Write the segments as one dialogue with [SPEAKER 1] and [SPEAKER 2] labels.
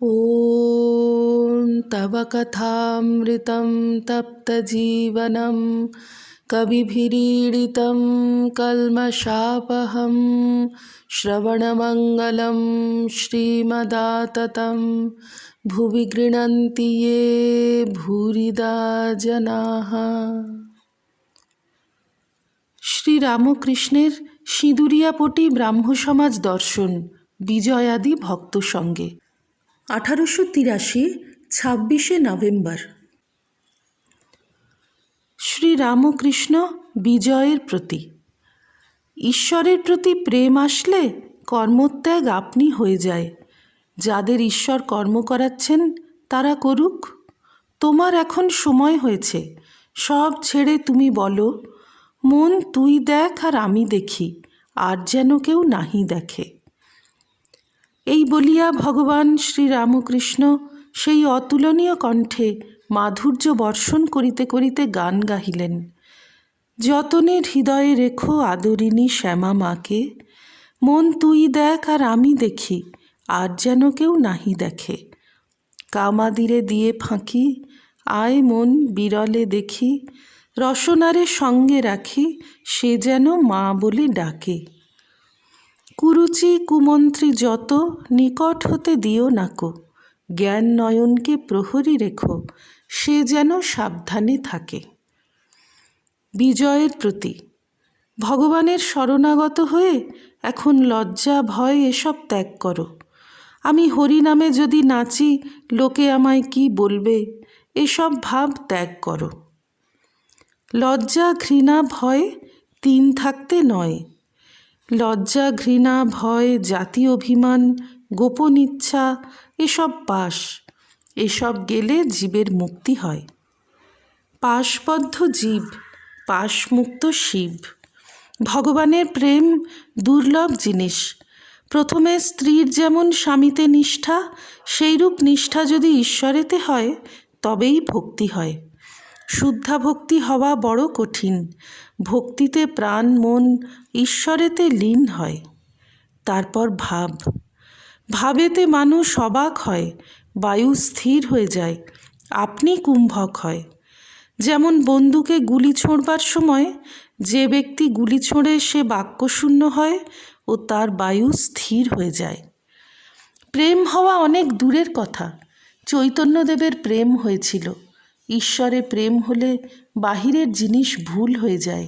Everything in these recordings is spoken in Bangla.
[SPEAKER 1] ॐ तव कथामृतं तप्तजीवनं कविभिरीडितं कल्मषापहं श्रवणमङ्गलं श्रीमदाततं भुवि गृह्णन्ति ये भूरिदा जनाः। শ্রীরামকৃষ্ণের সিঁদুরিয়াপটি ব্রাহ্মসমাজ দর্শন বিজয়াদি ভক্ত সঙ্গে 1883 26শে নভেম্বর। শ্রীরামকৃষ্ণ বিজয়ের প্রতি। ঈশ্বরের প্রতি প্রেম আসলে কর্মত্যাগ আপনি হয়ে যায়। যাদের ঈশ্বর কর্ম করাচ্ছেন তারা করুক। তোমার এখন সময় হয়েছে। সব ছেড়ে তুমি বলো, মন তুই দেখ আর আমি দেখি, আর যেন কেউ নাহি দেখে। এই বলিয়া ভগবান শ্রীরামকৃষ্ণ সেই অতুলনীয় কণ্ঠে মাধুর্য বর্ষণ করিতে করিতে গান গাহিলেন। যতনে হৃদয়ে রেখো আদরিণী শ্যামা মাকে, মন তুই দেখ আর আমি দেখি, আর যেন কেউ নাহি দেখে। কামাদিরে দিয়ে ফাঁকি, আয় মন বিরলে দেখি, রসনারে সঙ্গে রাখি, সে যেন মা বলে ডাকে। কুরুচি কুমন্ত্রী যত নিকট হতে দিও নাকো, জ্ঞান নয়নকে প্রহরী রেখো, সে যেন সাবধানে থাকে। বিজয়ের প্রতি। ভগবানের শরণাগত হয়ে এখন লজ্জা ভয় এসব ত্যাগ করো। আমি হরিনামে যদি নাচি লোকে আমায় কি বলবে, এসব ভাব ত্যাগ করো। লজ্জা ঘৃণা ভয় তিন থাকতে নয়। লজ্জা ঘৃণা ভয় জাতি অভিমান গোপন ইচ্ছা এসব পাশ, এসব গেলে জীবের মুক্তি হয়। পাশবদ্ধ জীব, পাশমুক্ত শিব। ভগবানের প্রেম দুর্লভ জিনিস। প্রথমে স্ত্রীর যেমন স্বামীতে নিষ্ঠা, সেইরূপ নিষ্ঠা যদি ঈশ্বরেতে হয় তবেই ভক্তি হয়। শুদ্ধা ভক্তি হওয়া বড় কঠিন। ভক্তিতে প্রাণ মন ঈশ্বরেতে লীন হয়। তারপর ভাব। ভাবেতে মানুষ অবাক হয়, বায়ু স্থির হয়ে যায়, আপনি কুম্ভক হয়। যেমন বন্দুকে গুলি ছোঁড়বার সময় যে ব্যক্তি গুলি ছোঁড়ে সে বাক্যশূন্য হয় ও তার বায়ু স্থির হয়ে যায়। প্রেম হওয়া অনেক দূরের কথা। চৈতন্যদেবের প্রেম হয়েছিল। ঈশ্বরে প্রেম হলে বাহিরের জিনিস ভুল হয়ে যায়,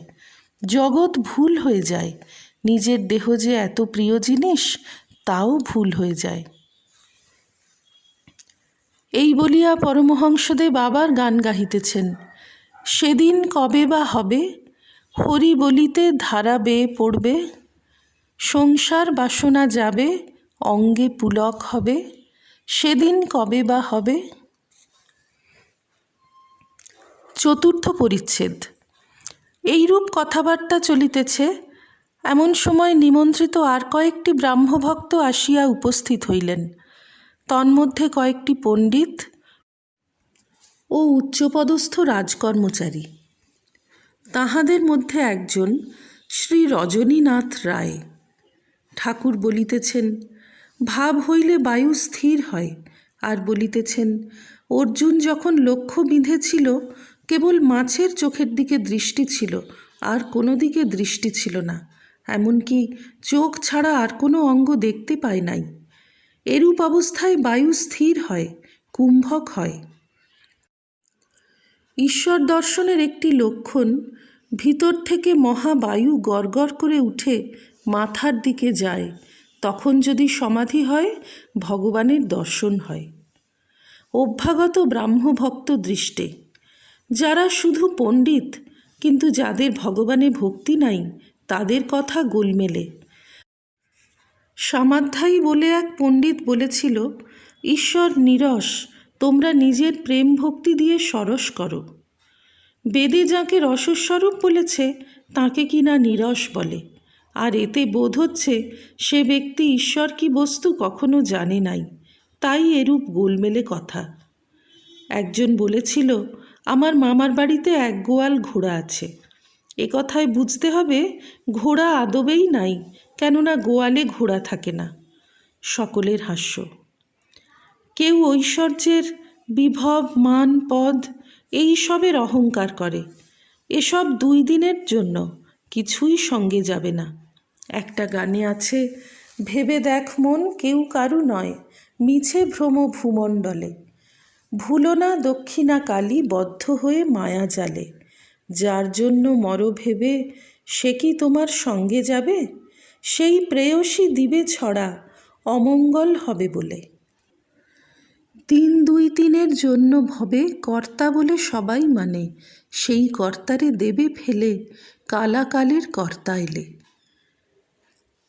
[SPEAKER 1] জগৎ ভুল হয়ে যায়, নিজের দেহ যে এত প্রিয় জিনিস তাও ভুল হয়ে যায়। এই বলিয়া পরমহংসদেব আবার গান গাহিতেছেন। সেদিন কবে বা হবে, হরি বলিতে ধারা বেয়ে পড়বে, সংসার বাসনা যাবে, অঙ্গে পুলক হবে, সেদিন কবে বা হবে। চতুর্থ পরিচ্ছেদ। এইরূপ কথাবার্তা চলিতেছে। এমন সময় নিমন্ত্রিত আর কয়েকটি ব্রাহ্মভক্ত আসিয়া উপস্থিত হইলেন। তন্মধ্যে কয়েকটি পণ্ডিত ও উচ্চপদস্থ রাজকর্মচারী। তাহাদের মধ্যে একজন শ্রী রজনীনাথ রায়। ঠাকুর বলিতেছেন, ভাব হইলে বায়ু স্থির হয়। আর বলিতেছেন, অর্জুন যখন লক্ষ্য বিঁধেছিল কেবল মাছের চোখের দিকে দৃষ্টি ছিল, আর কোনো দিকে দৃষ্টি ছিল না, এমনকি চোখ ছাড়া আর কোনো অঙ্গ দেখতে পায় নাই। এরূপ অবস্থায় বায়ু স্থির হয়, কুম্ভক হয়। ঈশ্বর দর্শনের একটি লক্ষণ, ভিতর থেকে মহাবায়ু গড়গড় করে উঠে মাথার দিকে যায়। তখন যদি সমাধি হয় ভগবানের দর্শন হয়। অভ্যাগত ব্রাহ্মভক্ত দৃষ্টে। যারা শুধু পণ্ডিত কিন্তু যাদের ভগবানে ভক্তি নাই তাদের কথা গোলমেলে। সামাধ্যায়ী বলে এক পণ্ডিত বলেছিল, ঈশ্বর নীরস, তোমরা নিজের প্রেম ভক্তি দিয়ে সরস করো। বেদে যাকে রসস্বরূপ বলেছে তাকে কিনা নীরস বলে। আর এতে বোধ হচ্ছে সে ব্যক্তি ঈশ্বর কি বস্তু কখনো জানে নাই, তাই এরূপ গোলমেলে কথা। একজন বলেছিল, আমার মামার বাড়িতে এক গোয়াল ঘোড়া আছে। এ কথায় বুঝতে হবে ঘোড়া আদবেই নাই, কেননা গোয়ালে ঘোড়া থাকে না। সকলের হাস্য। কেউ ঐশ্বর্যের, বিভব, মান, পদ এই সবের অহংকার করে। এসব 2 দিনের জন্য, কিছুই সঙ্গে যাবে না। একটা গানে আছে, ভেবে দেখ মন কেউ কারু নয়, মিছে ভ্রম ভূমণ্ডলে। ভুলো না দক্ষিণা কালী বদ্ধ হয়ে মায়া জালে। যার জন্য মর ভেবে সে কি তোমার সঙ্গে যাবে? সেই প্রেয়সী দিবে ছড়া, অমঙ্গল হবে বলে। 3 2 3 জন্য ভবে কর্তা বলে সবাই মানে, সেই কর্তারে দেবে ফেলে কালাকালের কর্তা এলে।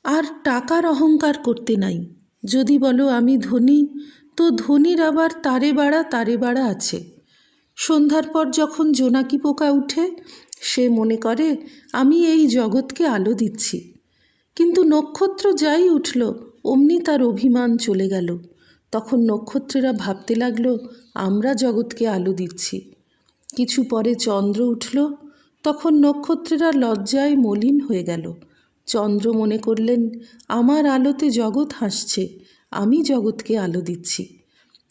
[SPEAKER 1] আর টাকার অহংকার করতে নাই। যদি বলো আমি ধনী, তো ধনীর আবার তারে বাড়া আছে। সন্ধ্যার পর যখন জোনাকি পোকা উঠে, সে মনে করে আমি এই জগৎকে আলো দিচ্ছি। কিন্তু নক্ষত্র যাই উঠল, অমনি তার অভিমান চলে গেল। তখন নক্ষত্রেরা ভাবতে লাগলো আমরা জগৎকে আলো দিচ্ছি। কিছু পরে চন্দ্র উঠল, তখন নক্ষত্রেরা লজ্জায় মলিন হয়ে গেল। চন্দ্র মনে করলেন আমার আলোতে জগৎ হাসছে, আমি জগৎকে আলো দিচ্ছি।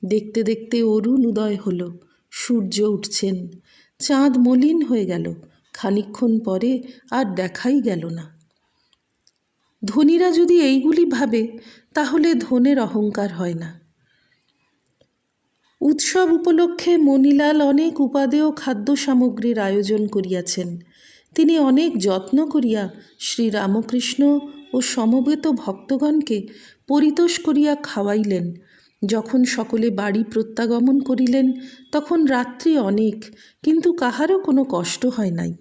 [SPEAKER 1] দেখতে দেখতে অরুণ উদয় হলো, সূর্য উঠছেন, চাঁদ মলিন হয়ে গেল। খানিকক্ষণ পরে আর দেখাই গেল না। ধনীরা যদি এইগুলি ভাবে, তাহলে ধনের অহংকার হয় না। উৎসব উপলক্ষে মণিলাল অনেক উপাদেয় খাদ্য সামগ্রীর আয়োজন করিয়াছেন। তিনি অনেক যত্ন করিয়া শ্রীরামকৃষ্ণ ও সমবেত ভক্তগণকে পরিতোষ করিয়া খাওয়াইলেন। যখন সকলে বাড়ি প্রত্যাগমন করিলেন, তখন রাত্রি অনেক, কিন্তু কাহারও কোনো কষ্ট হয় নাই।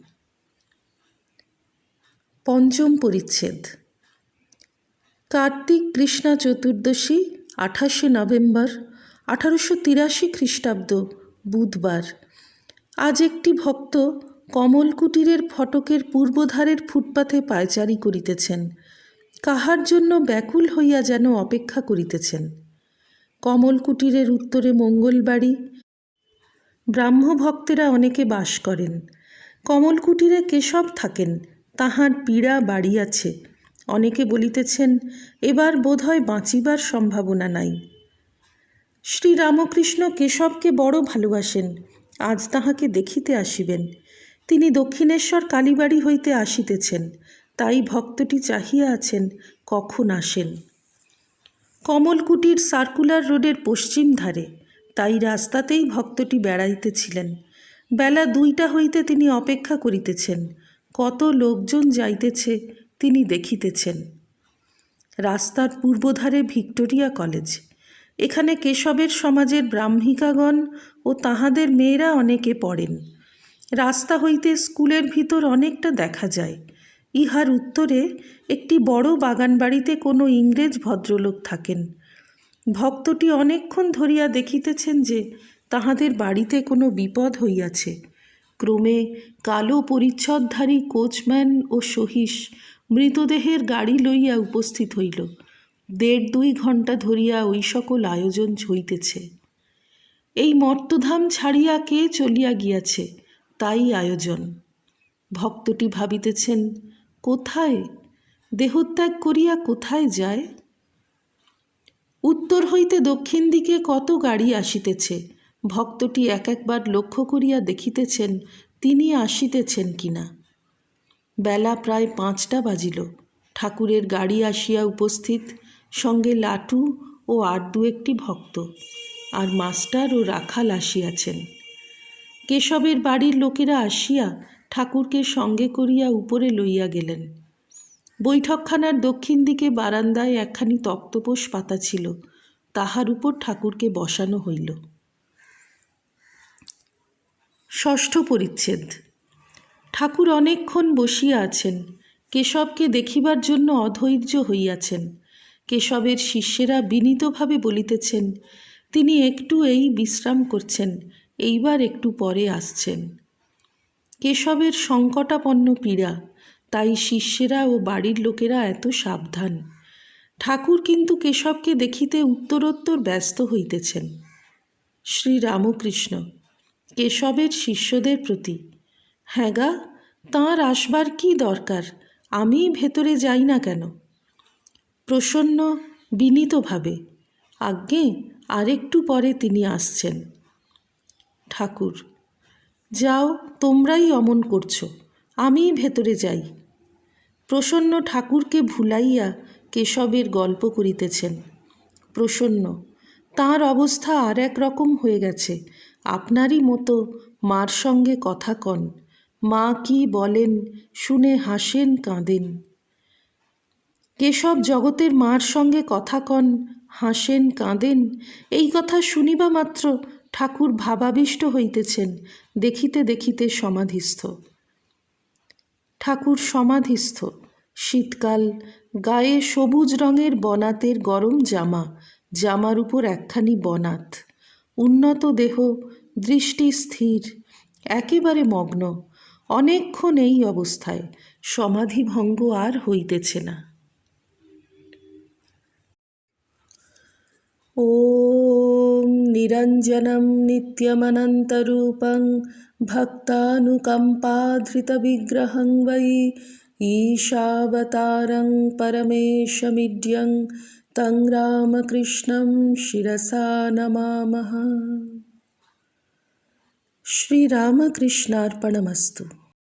[SPEAKER 1] 5ম পরিচ্ছেদ। কার্তিক কৃষ্ণা চতুর্দশী 28শে নভেম্বর 1883 খ্রিস্টাব্দ, বুধবার। আজ একটি ভক্ত কমলকুটিরের ফটকের পূর্বধারের ফুটপাথে পায়চারি করিতেছেন। কাহার জন্য ব্যাকুল হইয়া যেন অপেক্ষা করিতেছেন। কমলকুটিরের উত্তরে মঙ্গলবাড়ি, ব্রাহ্মভক্তেরা অনেকে বাস করেন। কমলকুটিরে কেশব থাকেন, তাহার পীড়া বাড়িয়াছে। অনেকে বলিতেছেন এবার বোধহয় বাঁচিবার সম্ভাবনা নাই। শ্রীরামকৃষ্ণ কেশবকে বড় ভালোবাসেন, আজ তাহাকে দেখিতে আসিবেন। তিনি দক্ষিণেশ্বর কালীবাড়ি হইতে আসিতেছেন, তাই ভক্তটি চাহিয়া আছেন কখন আসেন। কমলকুটির সার্কুলার রোডের পশ্চিম ধারে, তাই রাস্তাতেই ভক্তটি বেড়াইতেছিলেন। বেলা 2টা হইতে তিনি অপেক্ষা করিতেছেন। কত লোকজন যাইতেছে তিনি দেখিতেছেন। রাস্তার পূর্বধারে ভিক্টোরিয়া কলেজ। এখানে কেশবের সমাজের ব্রাহ্মিকাগণ ও তাহাদের মেয়েরা অনেকে পড়েন। রাস্তা হইতে স্কুলের ভিতর অনেকটা দেখা যায়। ইহার উত্তরে একটি বড় বাগান বাড়িতে কোনো ইংরেজ ভদ্রলোক থাকেন। ভক্তটি অনেকক্ষণ ধরিয়া দেখিতেছেন যে তাহাদের বাড়িতে কোনো বিপদ হইয়াছে। ক্রমে কালো পরিচ্ছদধারী কোচম্যান ও সহিস মৃতদেহের গাড়ি লইয়া উপস্থিত হইল। 1.5-2 ঘণ্টা ধরিয়া ওই সকল আয়োজন হইতেছে। এই মর্তধাম ছাড়িয়া কে চলিয়া গিয়াছে, তাই আয়োজন। ভক্তটি ভাবিতেছেন কোথায়, দেহত্যাগ করিয়া কোথায় যায়। উত্তর হইতে দক্ষিণ দিকে কত গাড়ি আসিতেছে। ভক্তটি একবার লক্ষ্য করিয়া দেখিতেছেন তিনি আসিতেছেন কিনা। বেলা প্রায় 5টা বাজিল। ঠাকুরের গাড়ি আসিয়া উপস্থিত, সঙ্গে লাটু ও আর 2-1টি ভক্ত, আর মাস্টার ও রাখাল আসিয়াছেন। কেশবের বাড়ির লোকেরা আসিয়া ঠাকুরকে সঙ্গে করিয়া উপরে লইয়া গেলেন। বৈঠকখানার দক্ষিণ দিকে বারান্দায় একখানি তক্তপোষ পাতা ছিল, তাহার উপর ঠাকুরকে বসানো হইল। 6ষ্ঠ পরিচ্ছেদ। ঠাকুর অনেকক্ষণ বসিয়া আছেন, কেশবকে দেখিবার জন্য অধৈর্য হইয়াছেন। কেশবের শিষ্যেরা বিনীতভাবে বলিতেছেন তিনি একটু এই বিশ্রাম করছেন, এইবার একটু পরে আসছেন। কেশবের সংকটাপন্ন পীড়া, তাই শিষ্যেরা ও বাড়ির লোকেরা এত সাবধান। ঠাকুর কিন্তু কেশবকে দেখিতে উত্তরোত্তর ব্যস্ত হইতেছেন। শ্রীরামকৃষ্ণ কেশবের শিষ্যদের প্রতি, হ্যাঁ গা, তাঁর আসবার কি দরকার, আমি ভেতরে যাই না কেন? প্রসন্ন বিনীতভাবে, আজ্ঞে, আরেকটু পরে তিনি আসছেন। ঠাকুর: যাও, তোমরাই অমন করছো, আমিই ভেতরে যাই। প্রসন্ন ঠাকুরকে ভুলাইয়া কেশবের গল্প করিতেছেন। প্রসন্ন: তাঁর অবস্থা আর এক রকম হয়ে গেছে। আপনারই মতো মার সঙ্গে কথা কন, মা কি বলেন শুনে হাসেন কাঁদেন। কেশব জগতের মার সঙ্গে কথা কন, হাসেন কাঁদেন, এই কথা শুনিবা মাত্র ঠাকুর ভাবাবিষ্ট হইতেছেন, দেখিতে দেখিতে সমাধিস্থ। ঠাকুর সমাধিস্থ। শীতকাল, গায়ে সবুজ রঙের বনাতের গরম জামা, জামার উপর একখানি বনাত, উন্নত দেহ, দৃষ্টি স্থির, একেবারে মগ্ন। অনেকক্ষণ এই অবস্থায়, সমাধিভঙ্গ আর হইতেছে না। ওম নিরঞ্জনম নিত্যমনন্তরূপং ভক্তানুকম্পাধৃতবিগ্রহং বৈ ঈশাবতারং পরমেশমিড্যং তং রামকৃষ্ণং শিরসা নমামঃ। শ্রীরামকৃষ্ণার্পণমস্তু।